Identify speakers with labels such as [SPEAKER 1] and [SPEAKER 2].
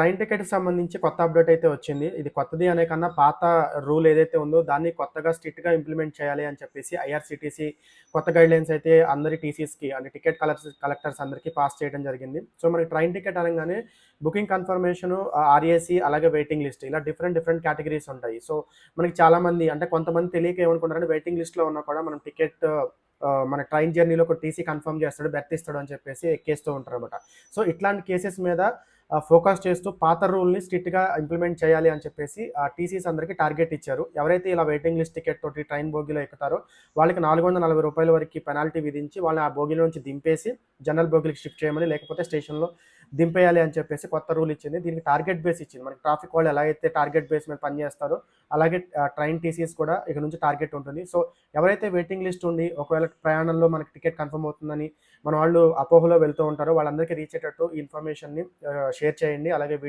[SPEAKER 1] Train టికెట్‌కి సంబంధించి కొత్త update అయితే వచ్చింది. ఇది కొత్తది అనే కన్నా పాత రూల్ ఏదైతే ఉందో దాన్ని కొత్తగా స్ట్రిక్ట్‌గా ఇంప్లిమెంట్ చేయాలి అని చెప్పేసి ఐఆర్‌సీటీసీ కొత్త గైడ్‌లైన్స్ అయితే అందరి టీసీస్‌కి అంటే టికెట్ కలెక్టర్స్ అందరికీ పాస్ చేయడం జరిగింది. సో, మనకి ట్రైన్ టికెట్ అనంగానే బుకింగ్ కన్ఫర్మేషను, ఆర్ఏసీ అలాగే వెయిటింగ్ లిస్ట్ ఇలా డిఫరెంట్ డిఫరెంట్ కేటగరీస్ ఉంటాయి. సో, మనకి చాలామంది అంటే కొంతమంది తెలియక ఏమనుకుంటారంటే వెయిటింగ్ లిస్ట్‌లో ఉన్నా కూడా మనం టికెట్ మన ట్రైన్ జర్నీలో ఒక టీసీ కన్ఫర్మ్ చేస్తాడు, బెర్త్ ఇస్తాడు అని చెప్పేసి ఎక్కేస్తూ ఉంటారనమాట. సో, ఇట్లాంటి కేసెస్ మీద ఫోకస్ చేస్తూ పాత రూల్‌ని స్ట్రిక్ట్‌గా ఇంప్లిమెంట్ చేయాలి అని చెప్పేసి టీసీస్ అందరికి టార్గెట్ ఇచ్చారు. ఎవరైతే ఇలా వెయిటింగ్ లిస్ట్ టికెట్ తోటి ట్రైన్ బోగీలో ఎక్కుతారో వాళ్ళకి రూ. 440 వరకి పెనాల్టీ విధించి వాళ్ళని ఆ బోగీలో నుంచి దింపేసి జనరల్ బోగీలకి షిఫ్ట్ చేయమని, లేకపోతే స్టేషన్‌లో దింపేయాలి అని చెప్పేసి కొత్త రూల్ ఇచ్చింది. దీనికి టార్గెట్ బేస్ ఇచ్చింది. మనకి ట్రాఫిక్ వాళ్ళు ఎలా అయితే టార్గెట్ బేస్ మీద పనిచేస్తారో అలాగే ట్రైన్ టీసీస్ కూడా ఇక నుంచి టార్గెట్ ఉంటుంది. సో, ఎవరైతే వెయిటింగ్ లిస్ట్ ఉండి ఒకవేళ ప్రయాణంలో మనకి టికెట్ కన్ఫర్మ్ అవుతుందని మన వాళ్ళు అపోహలో వెళ్తూ ఉంటారో వాళ్ళందరికీ రీచ్ అయ్యేటట్టు ఈ ఇన్ఫర్మేషన్‌ని షేర్ చేయండి. అలాగే వీడియో